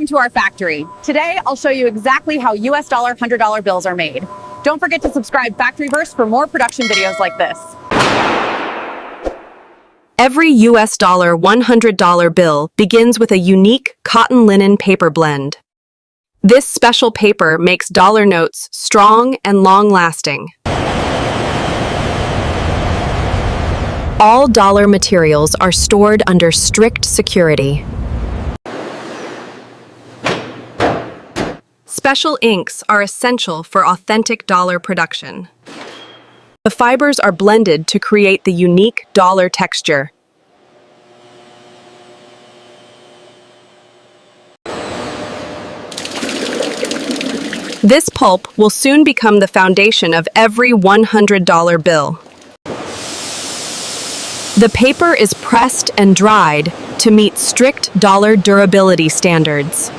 welcome to our factory. Today, I'll show you exactly how US dollar $100 bills are made. Don't forget to subscribe Factoryverse for more production videos like this. Every US dollar $100 bill begins with a unique cotton linen paper blend. This special paper makes dollar notes strong and long-lasting. All dollar materials are stored under strict security. Special inks are essential for authentic dollar production. The fibers are blended to create the unique dollar texture. This pulp will soon become the foundation of every $100 bill. The paper is pressed and dried to meet strict dollar durability standards.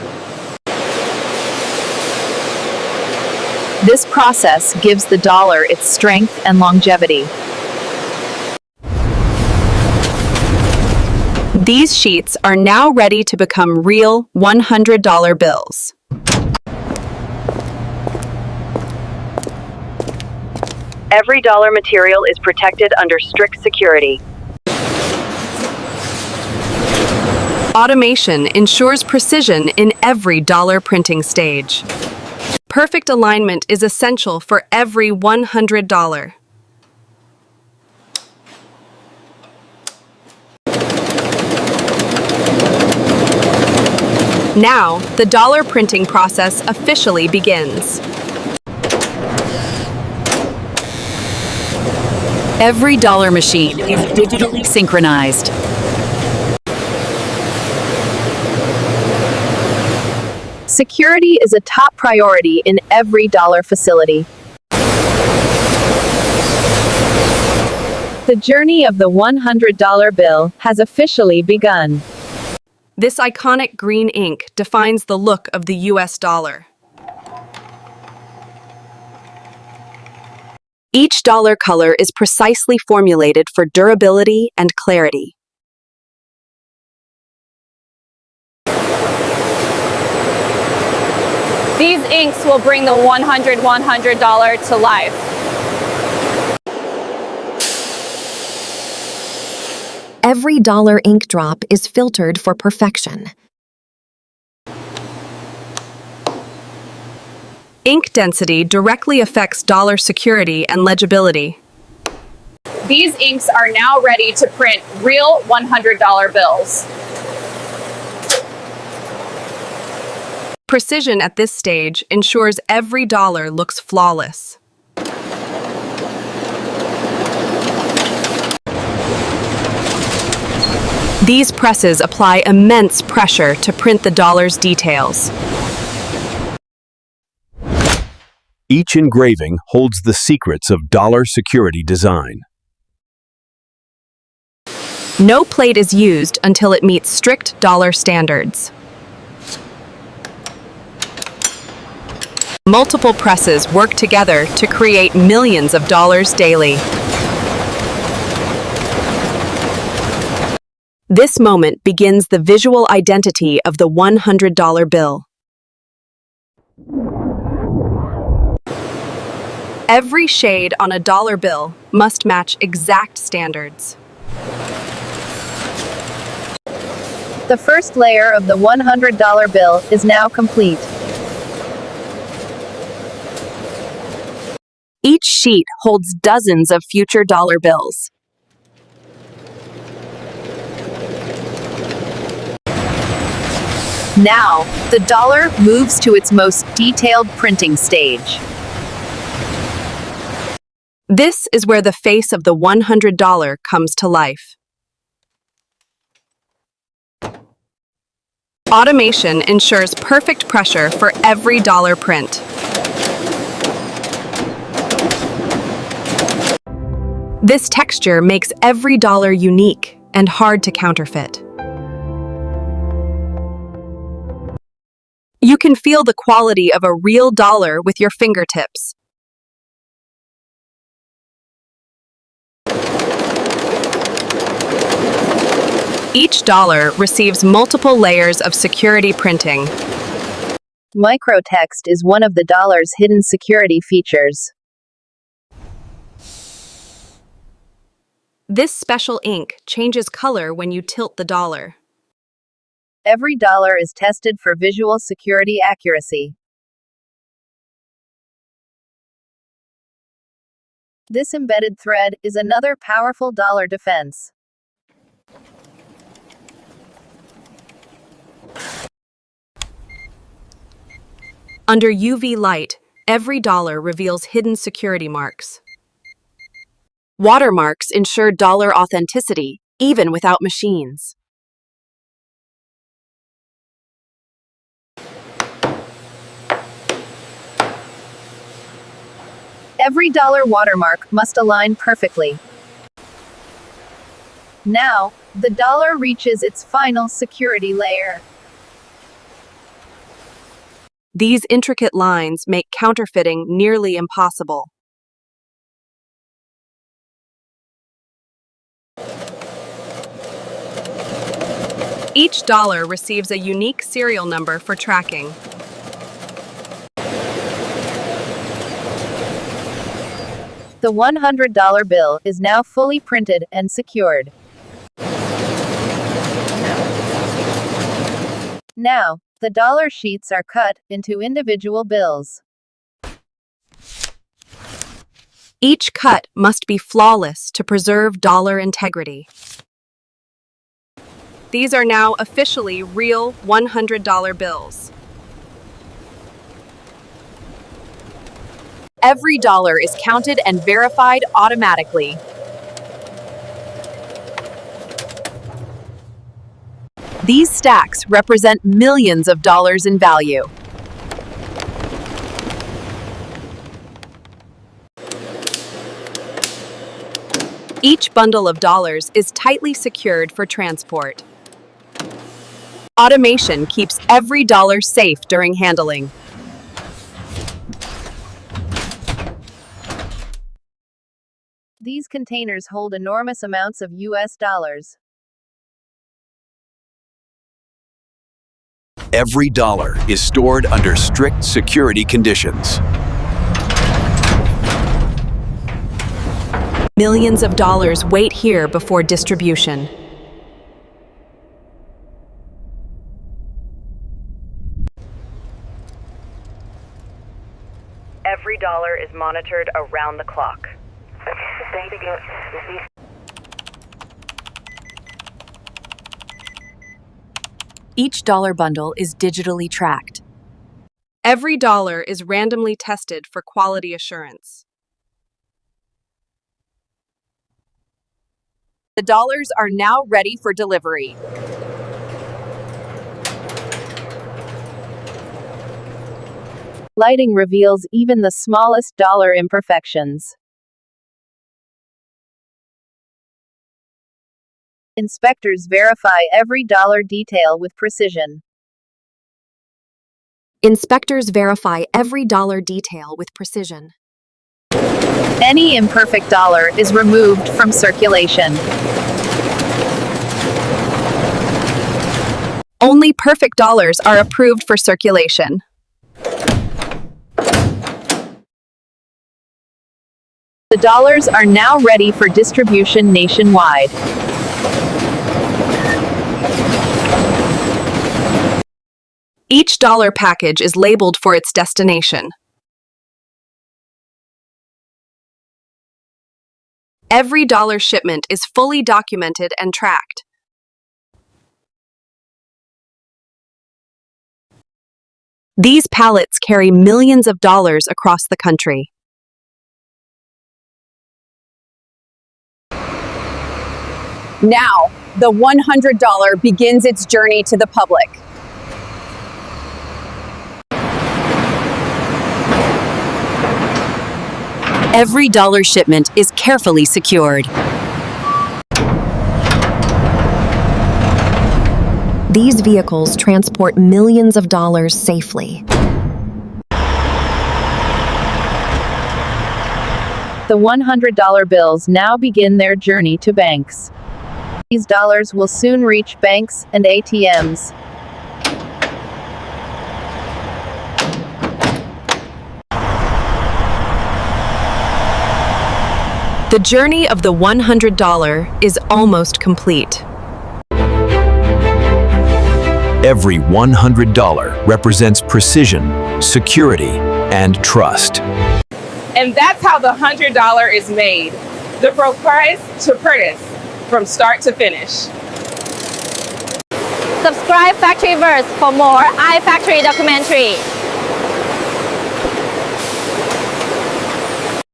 This process gives the dollar its strength and longevity. These sheets are now ready to become real $100 bills. Every dollar material is protected under strict security. Automation ensures precision in every dollar printing stage. Perfect alignment is essential for every $100. Now, the dollar printing process officially begins. Every dollar machine is digitally synchronized. Security is a top priority in every dollar facility. The journey of the $100 bill has officially begun. This iconic green ink defines the look of the US dollar. Each dollar color is precisely formulated for durability and clarity. These inks will bring the $100 to life. Every dollar ink drop is filtered for perfection. Ink density directly affects dollar security and legibility. These inks are now ready to print real $100 bills. Precision at this stage ensures every dollar looks flawless. These presses apply immense pressure to print the dollar's details. Each engraving holds the secrets of dollar security design. No plate is used until it meets strict dollar standards. Multiple presses work together to create millions of dollars daily. This moment begins the visual identity of the $100 bill. Every shade on a dollar bill must match exact standards. The first layer of the $100 bill is now complete. Each sheet holds dozens of future dollar bills. Now, the dollar moves to its most detailed printing stage. This is where the face of the $100 comes to life. Automation ensures perfect pressure for every dollar print. This texture makes every dollar unique and hard to counterfeit. You can feel the quality of a real dollar with your fingertips. Each dollar receives multiple layers of security printing. Microtext is one of the dollar's hidden security features. This special ink changes color when you tilt the dollar. Every dollar is tested for visual security accuracy. This embedded thread is another powerful dollar defense. Under UV light, every dollar reveals hidden security marks. Watermarks ensure dollar authenticity, even without machines. Every dollar watermark must align perfectly. Now, the dollar reaches its final security layer. These intricate lines make counterfeiting nearly impossible. Each dollar receives a unique serial number for tracking. The $100 bill is now fully printed and secured. Now, the dollar sheets are cut into individual bills. Each cut must be flawless to preserve dollar integrity. These are now officially real $100 bills. Every dollar is counted and verified automatically. These stacks represent millions of dollars in value. Each bundle of dollars is tightly secured for transport. Automation keeps every dollar safe during handling. These containers hold enormous amounts of US dollars. Every dollar is stored under strict security conditions. Millions of dollars wait here before distribution. Every dollar is monitored around the clock. Each dollar bundle is digitally tracked. Every dollar is randomly tested for quality assurance. The dollars are now ready for delivery. Lighting reveals even the smallest dollar imperfections. Inspectors verify every dollar detail with precision. Inspectors verify every dollar detail with precision. Any imperfect dollar is removed from circulation. Only perfect dollars are approved for circulation. The dollars are now ready for distribution nationwide. Each dollar package is labeled for its destination. Every dollar shipment is fully documented and tracked. These pallets carry millions of dollars across the country. Now, the $100 begins its journey to the public. Every dollar shipment is carefully secured. These vehicles transport millions of dollars safely. The $100 bills now begin their journey to banks. These dollars will soon reach banks and ATMs. The journey of the $100 is almost complete. Every $100 represents precision, security, and trust. And that's how the $100 is made. The price to purchase, from start to finish. Subscribe Factory Verse for more iFactory documentary.